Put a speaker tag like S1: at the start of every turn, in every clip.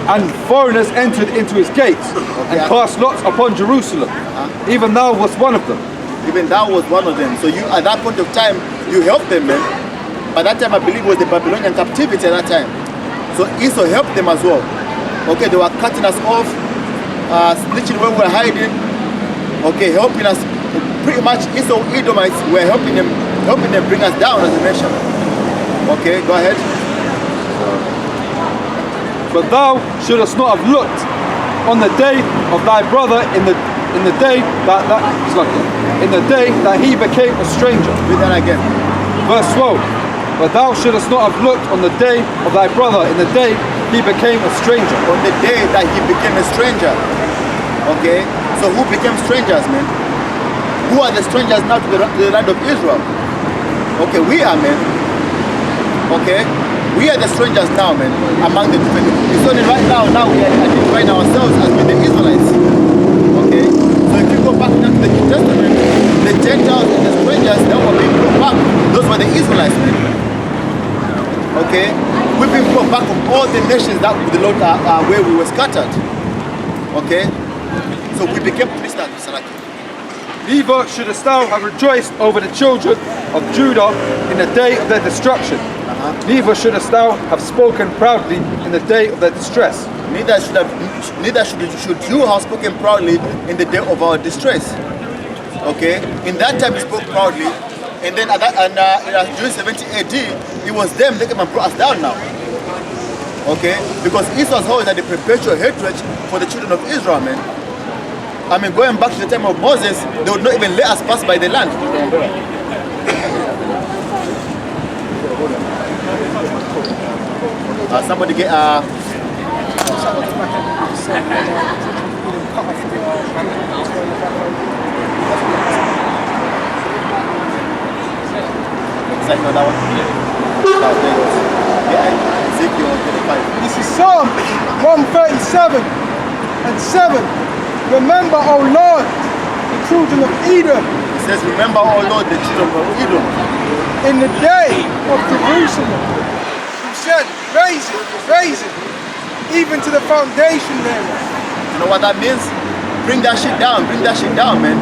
S1: And foreigners entered into his gates and cast lots upon Jerusalem. Even thou wast one of them.
S2: Even thou was one of them. So you, at that point of time, you helped them, man. By that time, I believe it was the Babylonian captivity at that time. So Esau helped them as well. Okay, they were cutting us off, snitching where we were hiding. Okay, helping us. Pretty much Esau, Edomites were helping them bring us down as a nation. Okay, go ahead.
S1: But thou shouldest not have looked on the day of thy brother in the day that he became a stranger.
S2: Read that again.
S1: Verse 12. But thou shouldest not have looked on the day of thy brother in the day he became a stranger.
S2: On the day that he became a stranger. Okay. So who became strangers, man? Who are the strangers now to the land of Israel? Okay, we are, man. Okay. We are the strangers now, man, among the different. It's only right now we are identifying ourselves as being the Israelites. Okay? So if you go back to the New Testament, the Gentiles and the strangers that were being brought back, those were the Israelites, man. Okay? We've been brought back from all the nations that the Lord where we were scattered. Okay? So we became prisoners, Saraki.
S1: Neither shouldest thou have rejoiced over the children of Judah in the day of their destruction. Neither shouldest thou have spoken proudly in the day of their distress.
S2: Neither should you have spoken proudly in the day of our distress. Okay? In that time you spoke proudly, and then during 70 AD, it was them that came and brought us down now. Okay? Because Esau's always had a perpetual hatred for the children of Israel, man. I mean, going back to the time of Moses, they would not even let us pass by the land. Somebody get
S3: This is Psalm 137 and 7. Remember, O Lord, the children of Edom.
S2: It says, remember, O Lord, the children of Edom.
S3: In the day of Jerusalem. You said, raise it, even to the foundation there.
S2: You know what that means? Bring that shit down, man.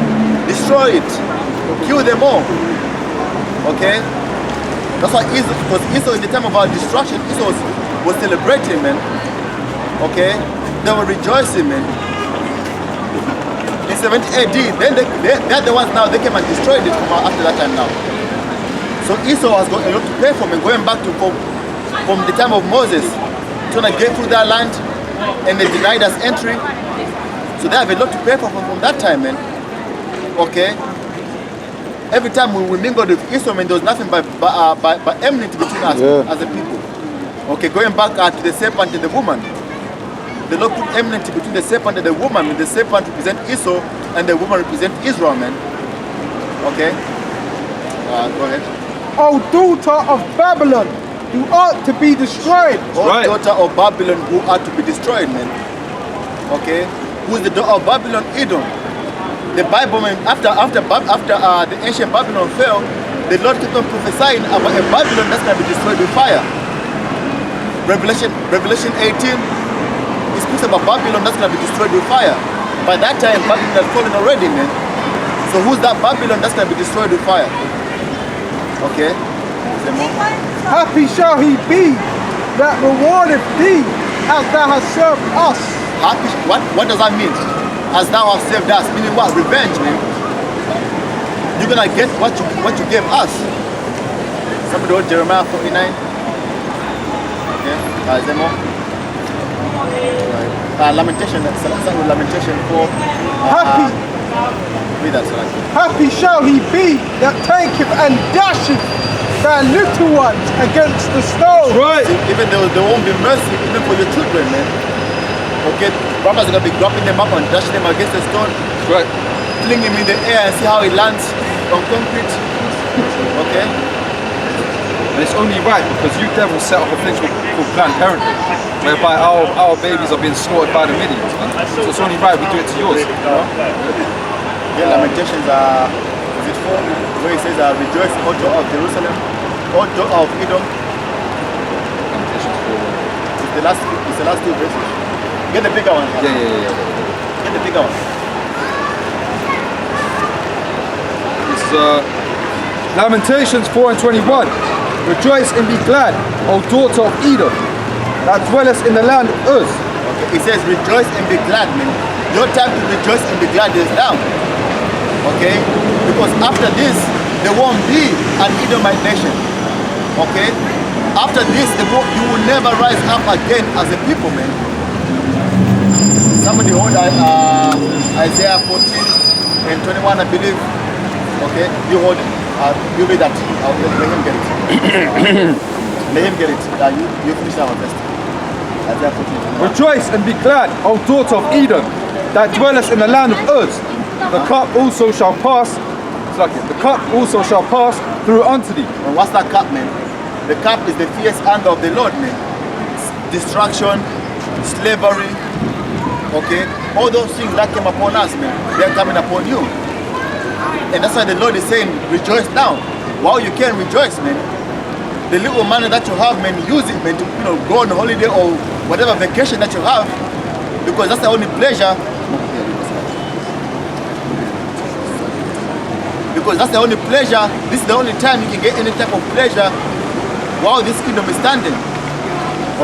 S2: Destroy it. Kill them all. Okay? That's why because Esau in the time of our destruction, Esau was celebrating, man. Okay? They were rejoicing, man. In 70 AD, then they're the ones now, they came and destroyed it after that time now. So Esau has got a lot to pay for, and going back to from the time of Moses, trying to get through that land, and they denied us entry. So they have a lot to pay for from that time, man. Okay? Every time we mingled with Esau, man, there was nothing but enmity between us as a people. Okay, going back to the serpent and the woman. The Lord put enmity between the serpent and the woman. The serpent represents Esau, and the woman represents Israel, man. Okay? Go ahead.
S3: O daughter of Babylon, who ought to be destroyed.
S2: Daughter of Babylon, who ought to be destroyed, man. Okay? Who is the daughter of Babylon? Edom. The Bible, man, after the ancient Babylon fell, the Lord kept on prophesying about a Babylon that's going to be destroyed with fire. Revelation 18, it speaks about Babylon that's going to be destroyed with fire. By that time, Babylon has fallen already, man. So who's that Babylon that's going to be destroyed with fire? Okay? Say more.
S3: Happy shall he be that rewardeth thee as thou hast served us.
S2: Happy, what does that mean? As thou hast served us, meaning what? Revenge, man. You're gonna get what you gave us. Somebody wrote Jeremiah 49. Okay, is there more? Lamentation, Lamentation 4.
S3: Happy.
S2: Read that, Salaki.
S3: Happy shall he be that taketh and dasheth thy little ones against the stone.
S1: Right.
S2: Even though there won't be mercy even for your children, man. Okay, brothers are gonna be dropping them up and dashing them against the stone.
S1: Right.
S2: Fling him in the air and see how he lands on concrete. Okay?
S1: And it's only right because you devils set up a thing called Planned Parenthood, whereby our babies are being slaughtered by the millions, man. So it's only right we do it to yours.
S2: Yeah, Lamentations are, is it 4? Where it says, rejoice, O daughter of Jerusalem, O daughter of Edom.
S1: Lamentations 4.
S2: It's the last two verses. Get the bigger one.
S1: Yeah.
S2: Get the bigger one.
S1: It's Lamentations 4 and 21. Rejoice and be glad, O daughter of Edom, that dwellest in the land of Uz.
S2: Okay. It says rejoice and be glad, man. Your time to rejoice and be glad is now. Okay? Because after this, there won't be an Edomite nation. Okay? After this, you will never rise up again as a people, man. Somebody hold Isaiah 14 and 21, I believe. Okay? You hold it. You read that. Let him get it. Let him get it. You finish that one first. Isaiah 14.
S1: Rejoice and be glad, O daughter of Edom, that dwellest in the land of Uz. The cup also shall pass. The cup also shall pass through unto thee.
S2: And what's that cup, man? The cup is the fierce anger of the Lord, man. Destruction, slavery, okay? All those things that came upon us, man, they're coming upon you. And that's why the Lord is saying, rejoice now. While you can rejoice, man. The little money that you have, man, use it, man, to go on holiday or whatever vacation that you have, because that's the only pleasure. Because that's the only pleasure. This is the only time you can get any type of pleasure while this kingdom is standing.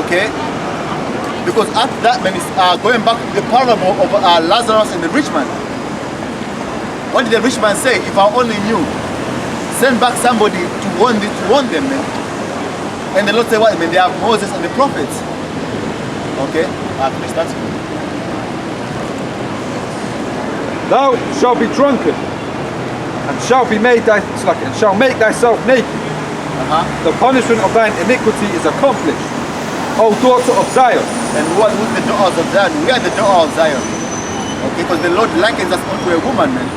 S2: Okay? Because after that, man, it's going back to the parable of Lazarus and the rich man. What did the rich man say? If I only knew, send back somebody to warn them, man. And the Lord said, what? Man, they have Moses and the prophets. Okay? Please start.
S1: Thou shalt be drunken, and shall make thyself naked. The punishment of thine iniquity is accomplished, O daughter of Zion.
S2: And who's the daughters of Zion? We are the daughter of Zion. Okay, because the Lord likens us unto a woman, man.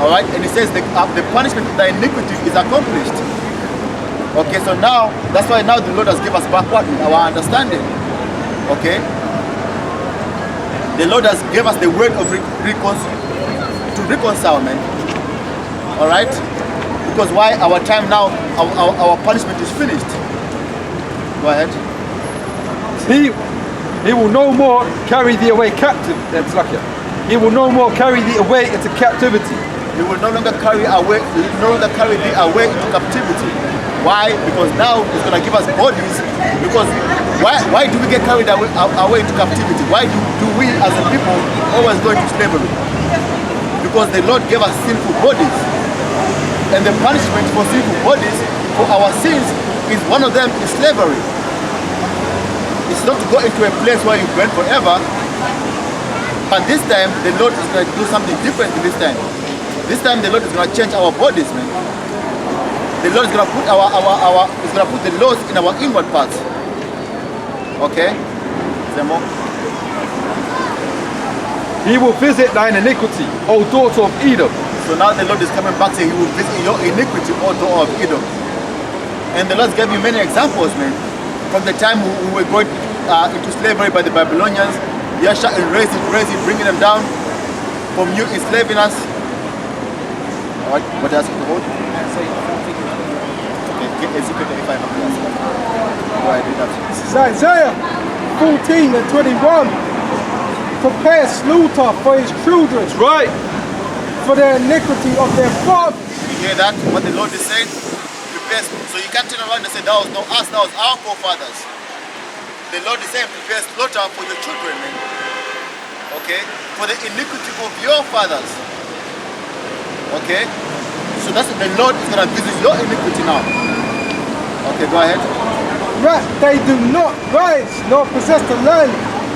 S2: Alright, and he says the punishment of thy iniquity is accomplished. Okay, so now, that's why now the Lord has given us backward our understanding. Okay? The Lord has given us the word of reconcile, man. Alright? Because why? Our time now, our punishment is finished. Go ahead.
S1: He will no more carry thee away captive. That's lucky. He will no more carry thee away into captivity.
S2: He will no longer carry thee away into captivity. Why? Because now he's gonna give us bodies. Because why do we get carried away into captivity? Why do we as a people always go into slavery? Because the Lord gave us sinful bodies. And the punishment for sinful bodies, for our sins, is one of them is slavery. It's not to go into a place where you burn forever. But this time, the Lord is going to do something different this time. This time, the Lord is going to change our bodies, man. The Lord is going to put the laws in our inward parts. Okay? Is there more?
S1: He will visit thine iniquity, O daughter of Edom.
S2: So now the Lord is coming back saying he will visit your iniquity, O daughter of Edom. And the Lord gave you many examples, man. From the time we were going into slavery by the Babylonians, Yasha and raising, bringing them down. From you enslaving us. Alright, what else you hold? Okay, get Ezekiel 35. Go ahead, do that.
S3: This is Isaiah 14 and 21. Prepare slaughter for his children.
S1: That's right.
S3: For the iniquity of their fathers.
S2: You hear that? What the Lord is saying? Prepare. So you can't turn around and say that was not us, that was our forefathers. The Lord is saying prepare slaughter for your children, man. Okay? For the iniquity of your fathers. Okay? So that's what the Lord is gonna visit your iniquity now. Okay, go ahead.
S3: Right, they do not rise, nor possess the land,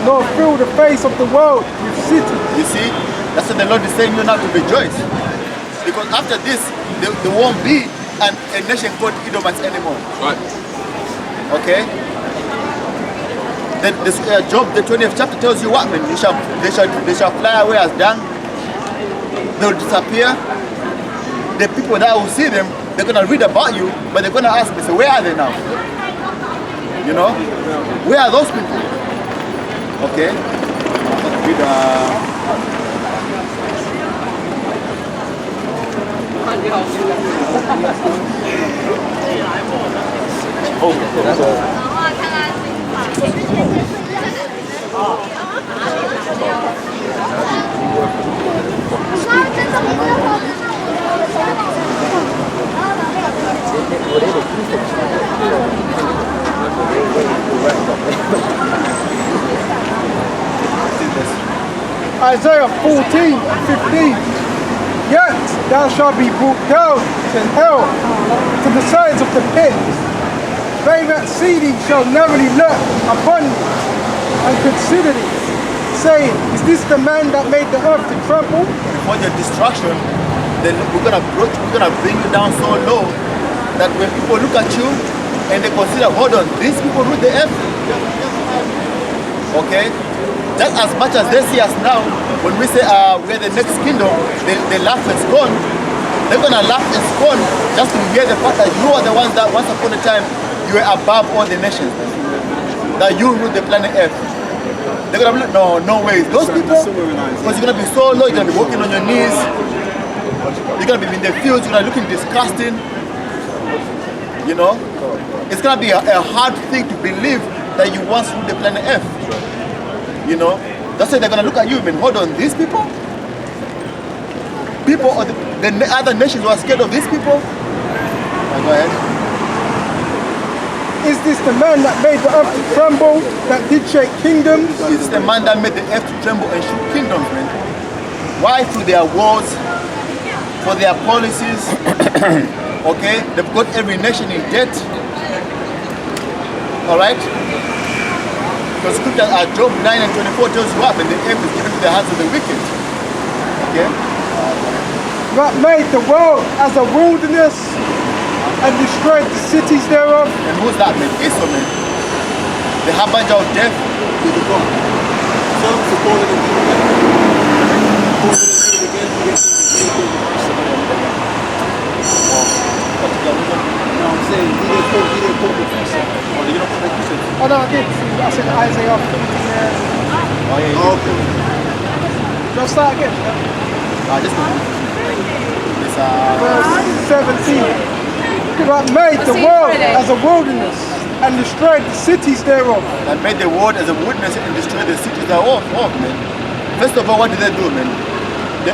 S3: nor fill the face of the world with cities.
S2: You see? That's what the Lord is saying you now to rejoice. Because after this, there won't be a nation called Edomites anymore.
S1: Right.
S2: Okay? Job, the 20th chapter tells you what, man? They shall fly away as dung. They will disappear. The people that will see them, they're going to read about you, but they're going to ask me, so where are they now? You know? Where are those people? Okay?
S3: Isaiah 14 and 15. Yet thou shalt be brought down to hell, to the sides of the pit. They that see thee shall narrowly look upon thee and consider thee, saying, is this the man that made the earth to tremble?
S2: Before your destruction, then we're gonna bring you down so low that when people look at you and they consider, hold on, these people rule the earth. Okay? Just as much as they see us now, when we say we're the next kingdom, they laugh and scorn. They're gonna laugh and scorn just to hear the fact that you are the ones that once upon a time you were above all the nations. That you rule the planet Earth. They're gonna be like, no way. Those people, because you're gonna be so low, you're gonna be walking on your knees, you're gonna be in the fields, you're gonna be looking disgusting. You know? It's gonna be a hard thing to believe that you once ruled the planet Earth. You know? That's why they're gonna look at you and hold on, these people? People or the other nations who are scared of these people? Go ahead.
S3: Is this the man that made the earth to tremble, that did shake kingdoms?
S2: Is this the man that made the earth to tremble and shook kingdoms, man? Why? Through their wars, for their policies, okay? They've got every nation in debt. Alright? Because scripture Job 9 and 24 tells you what, and the earth is given to the hands of the wicked. Okay?
S3: That made the world as a wilderness and destroyed the cities thereof.
S2: And who's that, man? Esau, man. The harbinger of death to the God. So, supported him
S4: No, I'm saying he didn't quote the Fusa.
S2: Oh, you don't put the Christians?
S3: Oh no, I did. I said Isaiah 15.
S2: Oh, yeah.
S4: Oh, okay.
S3: Let's start again.
S2: Just this,
S3: Verse 17. That made the world as a wilderness and destroyed the cities thereof.
S2: that made the world as a wilderness and destroyed the cities thereof, man. First of all, what do? Man? They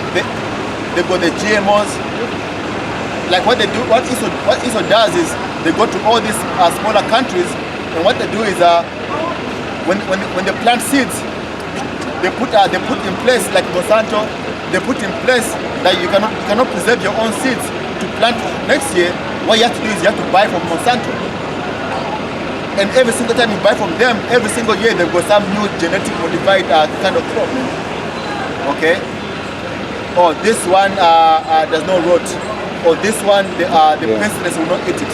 S2: got the GMOs. Like what they do, what Esau does is they go to all these smaller countries, and what they do is when they plant seeds, they put in place, like Monsanto, they put in place that you cannot preserve your own seeds to plant next year. What you have to do is you have to buy from Monsanto. And every single time you buy from them, every single year they've got some new genetic modified kind of crop. Okay? Or this one does not rot. Or this one, the pestilence will not eat it.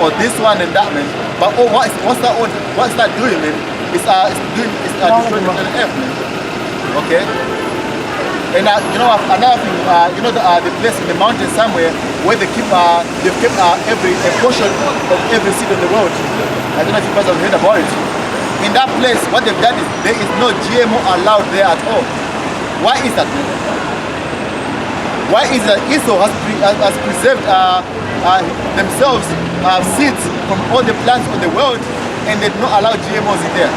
S2: Or this one and that, man. But what's that doing, man? It's destroying the earth, man. Okay? And you know another thing, the place in the mountain somewhere where they've kept a portion of every seed on the road. I don't know if you guys have heard about it. In that place, what they've done is there is no GMO allowed there at all. Why is that? Why is that Esau has preserved themselves seeds from all the plants of the world, and they do not allow GMOs in there?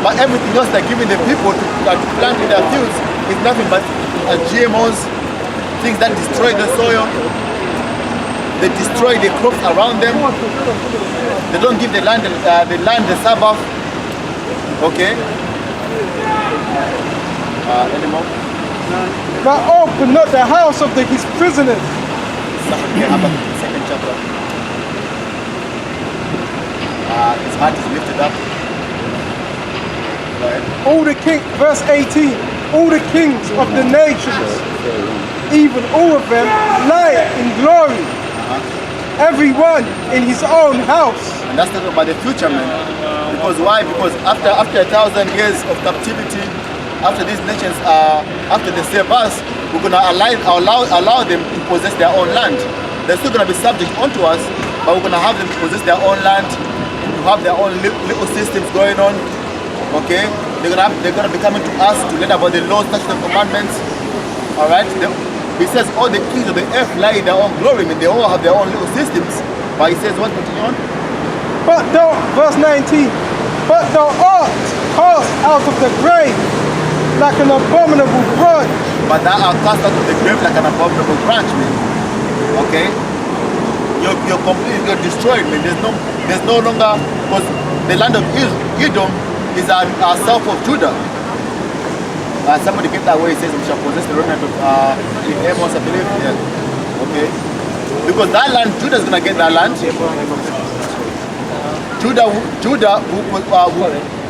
S2: But everything else they're giving the people to plant in their fields is nothing but GMOs, things that destroy the soil, they destroy the crops around them, they don't give the land the Sabbath. Okay? Anymore?
S3: That opened not the house of his prisoners.
S2: Second chapter. His heart is lifted up.
S3: All the king, verse 18, all the kings of the nations, even all of them, lie in glory, everyone in his own house.
S2: And that's talking about the future, man. Because why? Because after 1,000 years of captivity, after these nations, after they save us, we're gonna allow them to possess their own land. They're still gonna be subject onto us, but we're gonna have them to possess their own land, to have their own little systems going on. Okay, they're gonna be coming to us to learn about the laws, statutes, and commandments. All right. He says all the kings of the earth lie in their own glory. I mean, they all have their own little systems. But he says, what? Continue on.
S3: But thou, verse 19. But thou art cast out of the grave like an abominable branch.
S2: But thou art cast out of the grave like an abominable branch, man. Okay. You're destroyed, man. There's no longer, because the land of Edom is our south of Judah. Somebody get that where it says we shall possess the remnant of in Amos, I believe. Yeah. Okay. Because that land, Judah's gonna get that land. Judah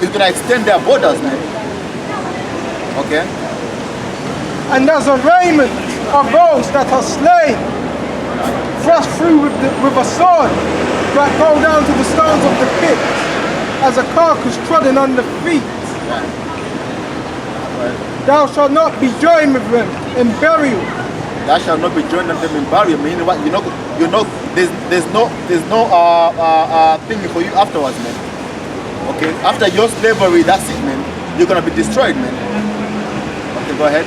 S2: is gonna extend their borders, man. Okay.
S3: And as a raiment of those that are slain, thrust through with a sword, that go down to the stones of the pit, as a carcass trodden under feet. Thou shalt not be joined with them in burial.
S2: Thou shalt not be joined with them in burial. Meaning what? There's no thing for you afterwards, man. Okay. After your slavery, that's it, man. You're gonna be destroyed, man. Okay, go ahead.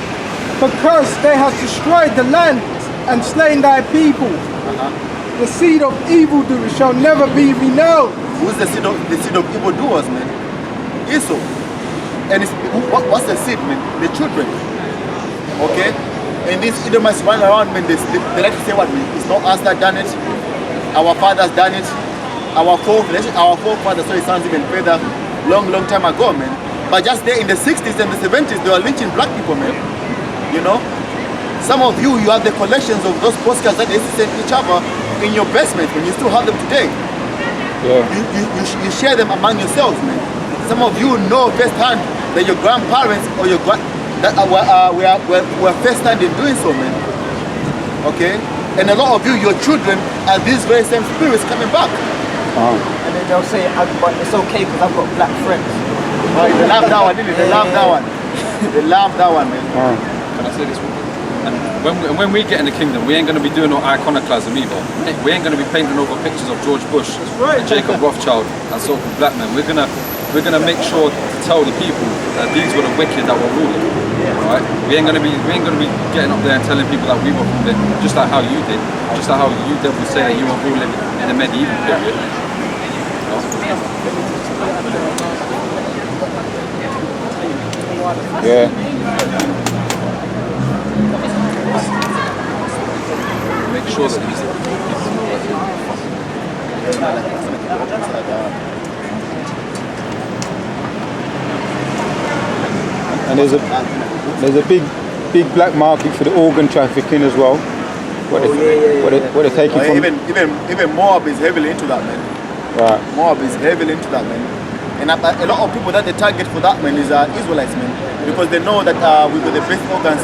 S3: Because they have destroyed the land and slain thy people. The seed of evildoers shall never be renowned.
S2: Who's the seed of evildoers, man? Esau. And what's the seed, man? The children. Okay? And these Edomites run around, man, they like to say what, man? It's not us that done it. Our fathers done it. Our forefathers, so it sounds even further, long time ago, man. But just there in the 60s and the 70s, they were lynching black people, man. You know? Some of you have the collections of those postcards that they used to send each other in your basement, and you still have them today.
S1: Yeah.
S2: You share them among yourselves, man. Some of you know firsthand that your grandparents or your were firsthand in doing so, man. Okay? And a lot of you, your children, are these very same spirits coming back.
S4: And then they'll say, but it's okay because I've got black friends.
S2: Right, they love that one, didn't they? They love that one. They love that one, man.
S1: Can I say this? And when we get in the kingdom, we ain't going to be doing no iconoclasm either. We ain't going to be painting over pictures of George Bush, and Jacob Rothschild, and so-called black men. We're gonna make sure to tell the people that these were the wicked that were ruling. Right? We ain't gonna be getting up there and telling people that we were ruling, just like how you did, just like how you did would say that you were ruling in the medieval period. Yeah. Make sure that these
S5: and there's a big black market for the organ trafficking as well. What they're taking from
S2: even Moab is heavily into that, man.
S5: Right.
S2: Moab is heavily into that, man. And a lot of people that they target for that, man, is Israelites, man, because they know that we've got the best organs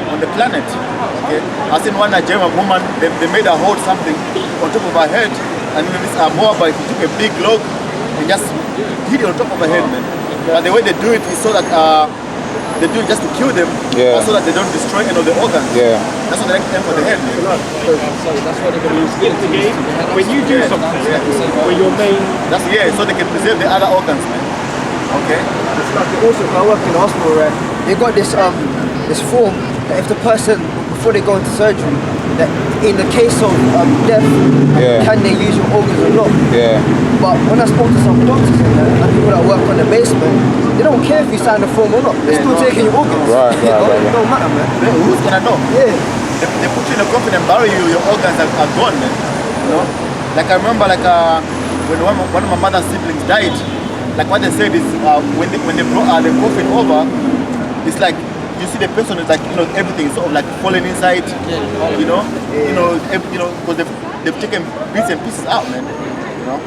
S2: on the planet. Okay, I seen one Nigerian woman, they made her hold something on top of her head, and this Moabite took a big log and just hit it on top of her head, man. But the way they do it is so that they do it just to kill them, so that they don't destroy any of the organs. Yeah. That's what they like to aim for the head, man.
S4: So that's why they're going to use guillotine.
S6: When you do something, when your main...
S2: so they can preserve the other organs, man. Okay?
S4: It's like also, when I work in the hospital, right, they got this form that if the person, before they go into surgery, that in the case of death, can they use your organs or not? Yeah. But when I spoke to some doctors and people that work on the basement, they don't care if you sign the form or not. They're still taking your organs. Right. It don't matter, man.
S2: Who's gonna know?
S4: Yeah.
S2: They put you in a coffin and bury you, your organs are gone, man. You know? Like I remember when one of my mother's siblings died, like what they said is when they brought the coffin over, it's like you see the person is like, you know, everything is sort of like falling inside, you know, because they've taken bits and pieces out, man. You know.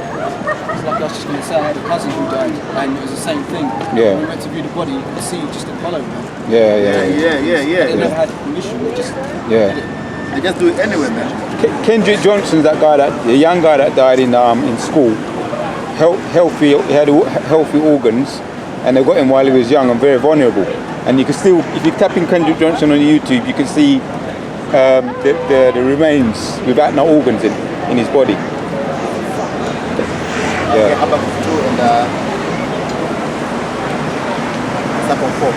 S4: It's like I was just going to say, I had a cousin who died, and it was the same thing.
S5: Yeah.
S4: When we went to view the body, you could see just the collar, man.
S5: Yeah.
S4: They never had permission. They just
S2: they just do it anyway, man.
S5: Kendrick Johnson's the young guy that died in school. He had healthy organs, and they got him while he was young and very vulnerable. And you can still, if you tap in Kendrick Johnson on YouTube, you can see the remains without no organs in his body. Yeah.
S2: Habakkuk 2 and Psalm 4.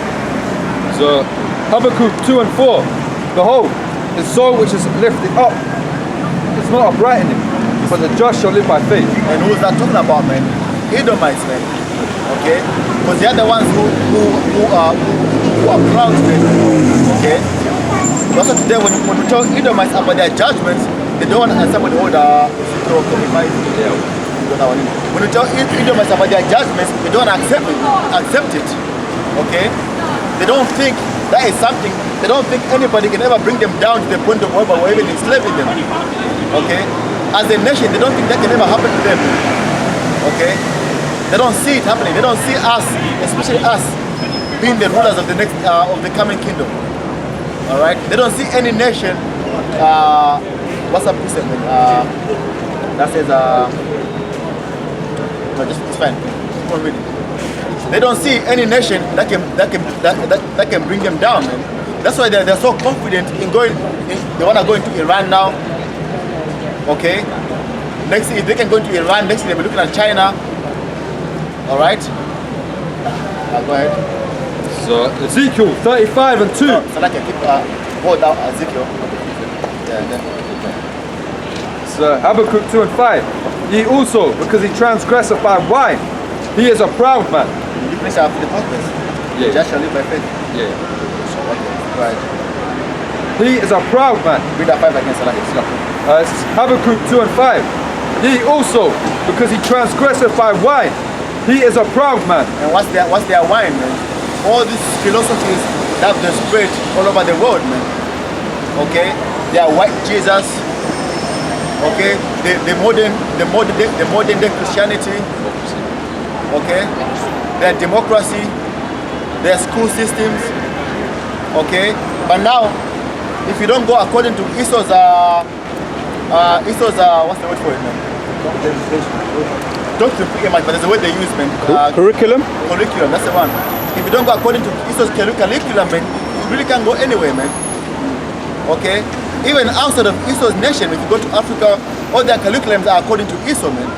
S1: So Habakkuk 2 and 4. Behold, the soul which is lifted up is not upright in him, but the just shall live by faith.
S2: And who's that talking about, man? Edomites, man. Okay? Because they are the ones who are proud, man. Okay? Also today when we talk Edomites about their judgments, they don't want to answer somebody hold when we talk Edomites about their judgments, they don't accept it. Okay? They don't think that is something. They don't think anybody can ever bring them down to the point of where we're even enslaving them. Okay? As a nation, they don't think that can ever happen to them. Okay? They don't see it happening. They don't see us, especially us, being the rulers of the next of the coming kingdom. All right? They don't see any nation. What's up, precept? That says no, just it's fine. Keep on reading. They don't see any nation that can bring them down, man. That's why they're so confident in going. They want to go into Iran now. Okay. Next, if they can go into Iran, next they'll be looking at China. All right. Go ahead.
S1: So Ezekiel 35 and 2.
S2: So like I keep hold out Ezekiel. Yeah. Then.
S1: So Habakkuk 2 and 5. Ye also, because he transgresseth by wine, he is a proud man.
S2: You finish after the purpose.
S1: Yeah.
S2: Just shall live by faith.
S1: Yeah.
S2: Okay. Right.
S1: He is a proud man.
S2: Read that 5 against Salah.
S1: It's Habakkuk 2 and 5. Ye also, because he transgresseth by wine, he is a proud man.
S2: And what's their wine, man? All these philosophies that they spread all over the world, man. Okay? They are white Jesus. Okay? The modern day Christianity. Okay? Their democracy. Their school systems. Okay? But now, if you don't go according to Esau's what's the word for it, man? Don't pretty much, but there's a word they use, man.
S5: Curriculum?
S2: Curriculum, that's the one. If you don't go according to Esau's curriculum, man, you really can't go anywhere, man. Okay? Even outside of Esau's nation, if you go to Africa, all their curriculums are according to Esau, man.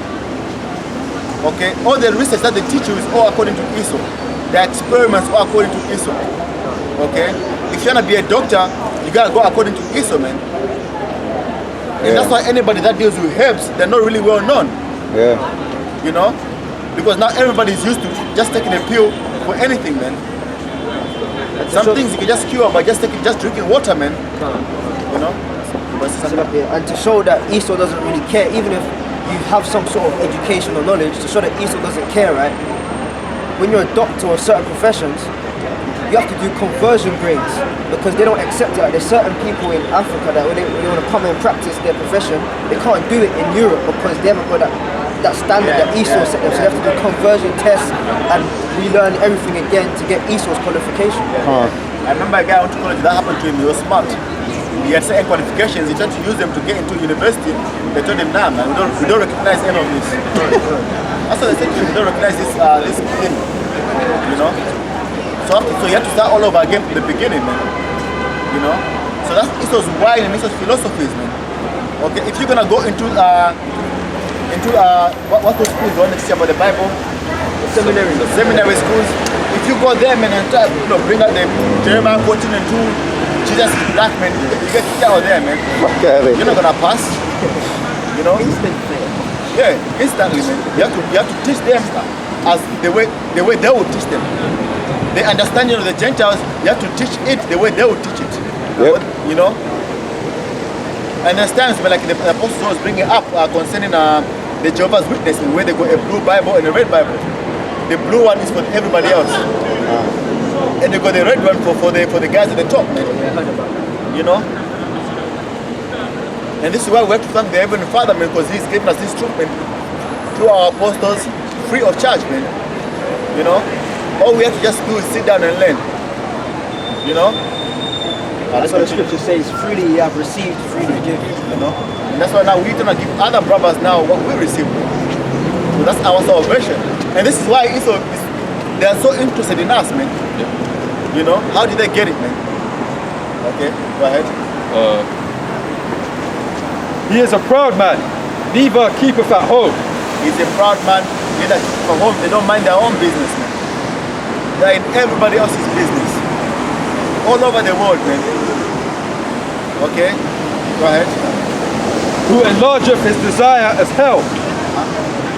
S2: Okay? All the research that they teach you is all according to Esau. Their experiments are according to Esau. Okay? If you want to be a doctor, you gotta go according to Esau, man. And that's why anybody that deals with herbs, they're not really well known.
S5: Yeah.
S2: You know? Because now everybody's used to just taking a pill for anything, man. Some things you can just cure by just drinking water, man. You know?
S4: And to show that Esau doesn't really care, even if you have some sort of education or knowledge, to show that Esau doesn't care, right? When you're a doctor or certain professions, you have to do conversion grades because they don't accept it. Like, there's certain people in Africa that when they want to come and practice their profession, they can't do it in Europe because they haven't got that standard that Esau set them. So they have to do conversion tests and relearn everything again to get Esau's qualification.
S2: I remember a guy I went to college, that happened to him. He was smart. He had certain qualifications. He tried to use them to get into university. They told him, nah, man, we don't recognize any of this. That's what they said to him. We don't recognize this thing. You know? So you have to start all over again from the beginning, man. You know? So that's Esau's wine and Esau's philosophies, man. Okay, if you're gonna go into what those schools don't teach about the Bible? Seminary schools. If you go there, man, and try, bring out the Jeremiah 14 and 2, Jesus is black, man, you get kicked out there, man. You're not gonna pass. You know? Yeah, instantly, man. You have to teach them as the way they would teach them. The understanding of the Gentiles, you have to teach it the way they would teach it.
S5: Yep.
S2: You know? And there's times where, like the Apostle was bringing up concerning the Jehovah's Witnesses, where they got a blue Bible and a red Bible. The blue one is for everybody else. And they got the red one for the guys at the top, man. You know? And this is why we have to thank the Heavenly Father, man, because He's given us this truth, man, through our apostles, free of charge, man. You know? All we have to just do is sit down and learn. You know?
S4: That's what the scripture says, freely you have received, freely give.
S2: You know? And that's why now we're gonna give other brothers now what we received. So that's our salvation. And this is why they are so interested in us, man. Yeah. You know? How did they get it, man? Okay, go ahead.
S1: He is a proud man, neither keepeth at home.
S2: He's a proud man, neither keepeth at home. They don't mind their own business, man. They're in everybody else's business. All over the world, man. Okay? Go ahead.
S1: Who enlargeth his desire as hell,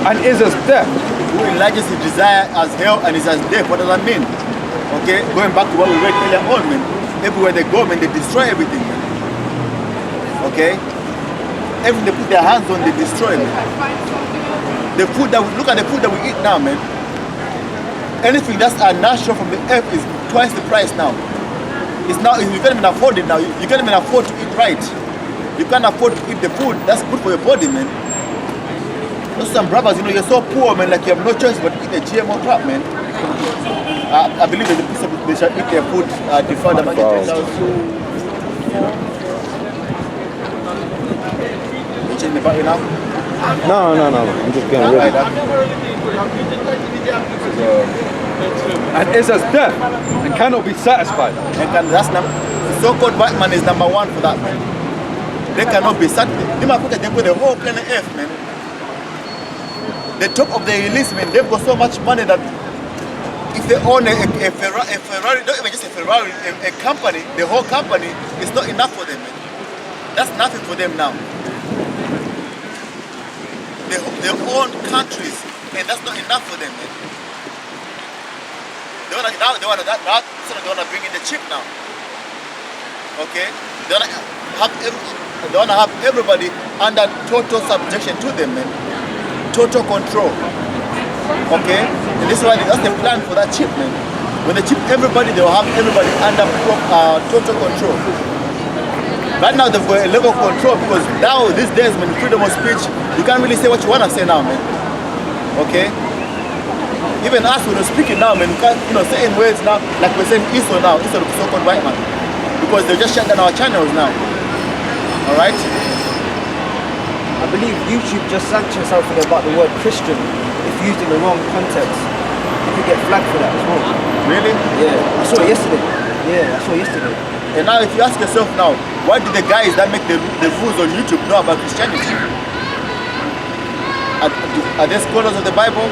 S1: and is as death.
S2: Who enlarges his desire as hell and is as death. What does that mean? Okay? Going back to what we read earlier on, man. Everywhere they go, man, they destroy everything, man. Okay? Everything they put their hands on, they destroy, man. The food that look at the food that we eat now, man. Anything that's natural from the earth is twice the price now. It's now, you can't even afford it now. You can't even afford to eat right. You can't afford to eat the food that's good for your body, man. Those some brothers, you're so poor, man, like you have no choice but to eat the GMO crap, man. I believe that the people they shall eat their food before the market. You change the battery now?
S5: No. I'm just getting ready.
S1: And is as deaf and cannot be satisfied.
S2: And that's so-called white man is number one for that, man. They cannot be satisfied. They put the whole planet Earth, man. The top of the elite, man, they've got so much money that if they own a Ferrari, not even just a Ferrari, a company, the whole company is not enough for them, man. That's nothing for them now. They own countries, and that's not enough for them, man. They wanna bring in the chip now. Okay? They wanna have everybody under total subjection to them, man. Total control. Okay? And this is why that's the plan for that chip, man. When they chip everybody, they will have everybody under total control. Right now they've got a level of control because now these days, man, freedom of speech, you can't really say what you wanna say now, man. Okay? Even us when we're speaking now, man, we can't, say in words now, like we're saying Esau now, Esau the so-called white man. Because they just shut down our channels now. Alright?
S4: I believe YouTube just sanctions something about the word Christian if used in the wrong context. You could get flagged for that as well.
S2: Really?
S4: Yeah, I saw it yesterday. Yeah, I saw it yesterday.
S2: And now if you ask yourself now, why do the guys that make the rules on YouTube know about Christianity? Are they scholars of the Bible?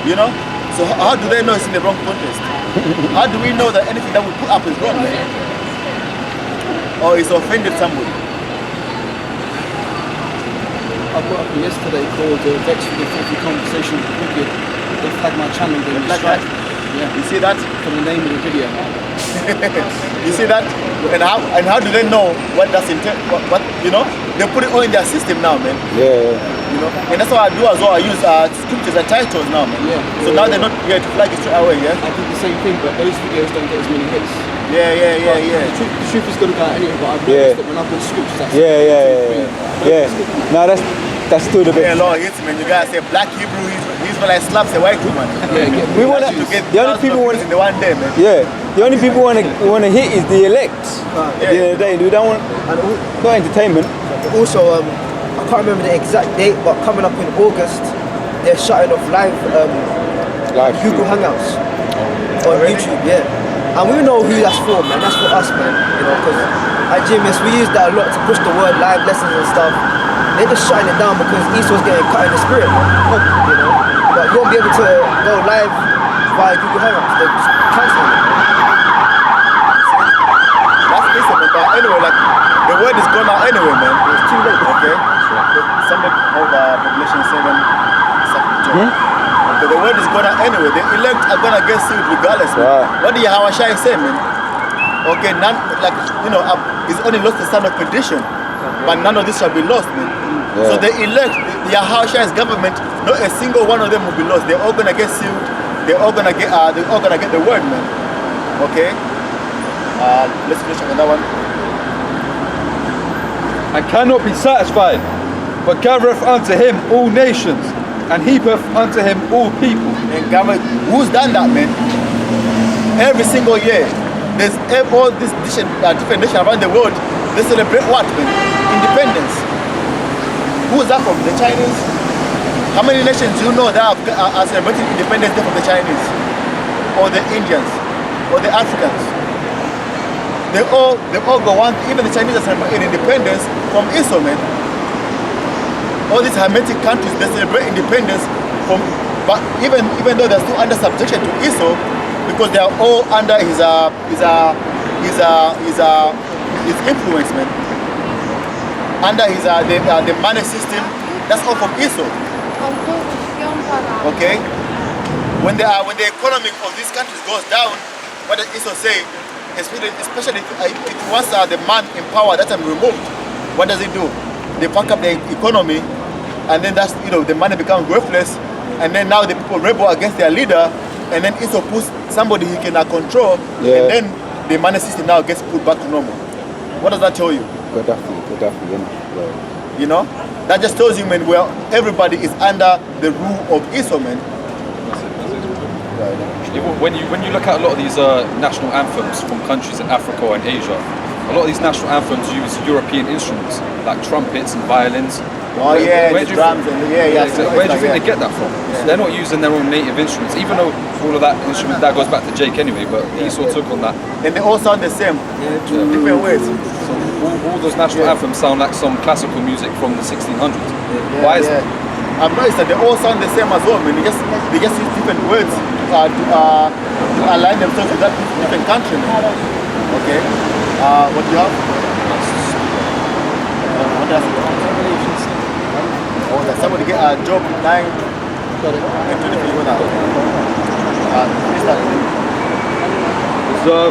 S2: You know? So how do they know it's in the wrong context? How do we know that anything that we put up is wrong, man? Or it's offended somebody?
S7: I brought up yesterday called Vex for the Filthy Conversation with the Wicked. They flagged my channel and gave me a strike. Yeah.
S2: You see that?
S7: For the name of the video.
S2: You see that? And how do they know what that's what you know? They put it all in their system now, man.
S5: Yeah.
S2: You know? And that's what I do as well. I use scriptures and titles now, man.
S7: Yeah.
S2: So now they're not here to flag it straight away, yeah?
S7: I did the same thing, but those videos don't get as many hits.
S2: Yeah.
S7: The truth is going to go out anyway, but I've noticed that when I put scriptures, that's
S5: No, that's still the bit.
S2: Yeah, Lord, hits, man. You guys say black Hebrew, Israelite slaps a white woman.
S5: We want to
S2: get
S5: the only people want
S2: in the one day, man.
S5: Yeah, the only people want to hit is the elect. At the end of the day, we don't want not entertainment.
S4: Also, I can't remember the exact date, but coming up in August, they're shutting off live Google Hangouts on YouTube, yeah. And we know who that's for, man. That's for us, man. You know, because at GMS we use that a lot to push the word live lessons and stuff. They're just shutting it down because Esau's getting cut in the spirit, man. You know, but you won't be able to go live via Google Hangouts. They're just canceling it.
S2: That's decent, man. But anyway, like the word is gone out anyway, man. It's too late. Okay. Somebody hold Revelation 7. Okay, the word is gone out anyway. The elect are gonna get sealed regardless, man.
S5: Wow.
S2: What do Yahushua say, man? Okay, none, like he's only lost the son of perdition, but none of this shall be lost, man.
S5: Yeah.
S2: So the elect, Yahushua's government, not a single one of them will be lost. They're all gonna get sealed. They're all gonna get the word, man. Okay. Let's finish on another one.
S1: And cannot be satisfied, but gathereth unto him all nations, and heapeth unto him all people.
S2: And government, who's done that, man? Every single year, there's all these different nations around the world. They celebrate what, man? Independence. Who's that from? The Chinese? How many nations do you know that are celebrating Independence Day from the Chinese? Or the Indians? Or the Africans? They all go one, even the Chinese are celebrating independence from Esau, man. All these Hermetic countries, they celebrate independence from, but even though they're still under subjection to Esau, because they are all under his influence, man. Under his the money system, that's all from Esau. Okay. When the economy of these countries goes down, what does Esau say? Especially if once the man in power that time removed, what does he do? They fuck up the economy, and then that's the money becomes worthless, and then now the people rebel against their leader, and then Esau puts somebody he can control,
S5: Yeah.
S2: and then the money system now gets put back to normal. What does that tell you?
S5: Gaddafi, yeah.
S2: You know? That just tells you, man, where everybody is under the rule of Esau, man.
S1: When you look at a lot of these national anthems from countries in Africa and Asia, a lot of these national anthems use European instruments like trumpets and violins.
S2: Oh yeah, the drums and
S1: exactly. Where do you think they get that from? So they're not using their own native instruments, even though all of that instrument that goes back to Jake anyway. But Esau took on that.
S2: And they all sound the same, different ways.
S1: So all those national anthems sound like some classical music from the 1600s. Why is that?
S2: I've noticed that they all sound the same as well, man. They just use different words to align themselves with that different country, man. Okay. What do you have? What does it? Oh, that somebody get a job 9 and 23 with that.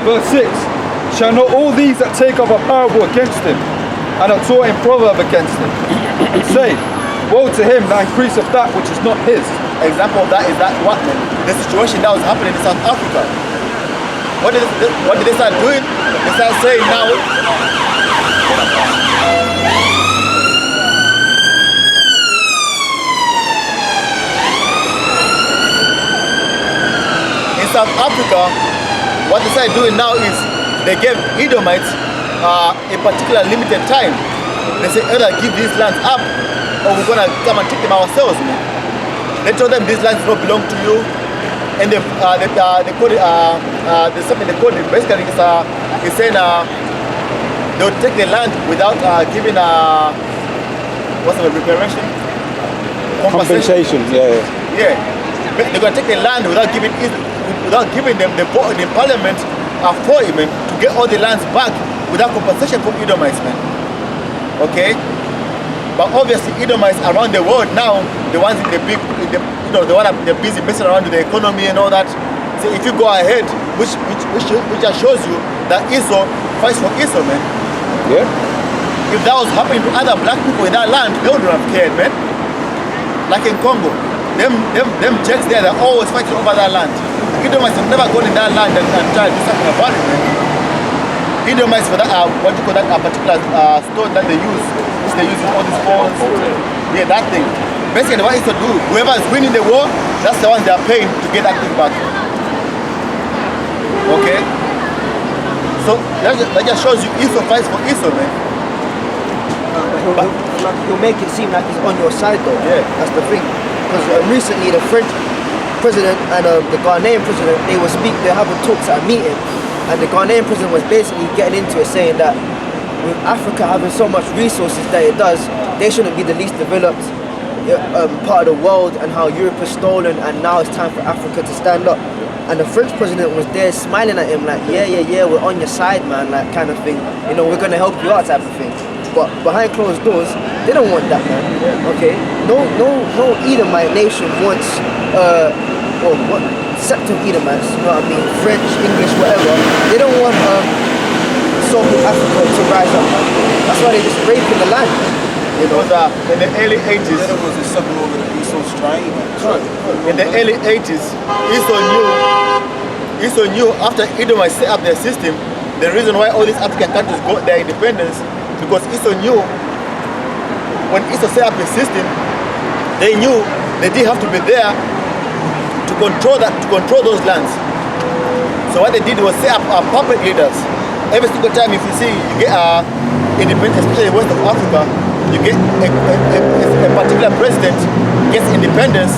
S1: Verse 6. Shall not all these that take up a parable against him and are taught in proverb against him say, woe to him that increaseth that which is not his.
S2: Example of that is that what, man? The situation that was happening in South Africa. What did they start doing? They start saying now. In South Africa, what they started doing now is they gave Edomites a particular limited time. They say either give these lands up or we're gonna come and take them ourselves, man. They told them these lands don't belong to you, and they call it there's something they call it. Basically, it's saying they'll take the land without giving what's the word, reparation?
S5: Compensation, yeah.
S2: Yeah, they're gonna take the land without giving them the vote in parliament for it, man, to get all the lands back without compensation from Edomites, man. Okay. But obviously, Edomites around the world now, the ones in the big, the one they're busy messing around with the economy and all that. So if you go ahead, which just shows you that Esau fights for Esau, man.
S5: Yeah.
S2: If that was happening to other black people in that land, they wouldn't have cared, man. Like in Congo, them Jacks there, they're always fighting over that land. Edomites have never gone in that land and tried to do something about it, man. Edomites for that, what you call that, particular stone that they use, which they use in all these phones. Yeah, that thing. Basically, what is to do, whoever is winning the war, that's the ones they are paying to get that thing back. Okay? So, that just shows you Esau fights for Esau, man.
S4: He'll make it seem like he's on your side, though.
S2: Yeah.
S4: That's the thing. Because recently, the French president and the Ghanaian president, they're having talks at a meeting. And the Ghanaian president was basically getting into it, saying that with Africa having so much resources that it does, they shouldn't be the least developed part of the world, and how Europe is stolen, and now it's time for Africa to stand up. And the French president was there smiling at him like, yeah, we're on your side, man, like kind of thing. You know, we're going to help you out type of thing. But behind closed doors, they don't want that, man. Okay? No Edomite nation wants, sect of Edomites, you know what I mean, French, English, whatever, they don't want so-called Africa to rise up, man. That's why they're just raping the land.
S2: You know, in the early 80s, in the early 80s, Esau knew after Edomites set up their system, the reason why all these African countries got their independence, because Esau knew when Esau set up his system, they knew they didn't have to be there to control those lands. So what they did was set up puppet leaders. Every single time if you see you get independence, especially in West of Africa, you get a particular president gets independence.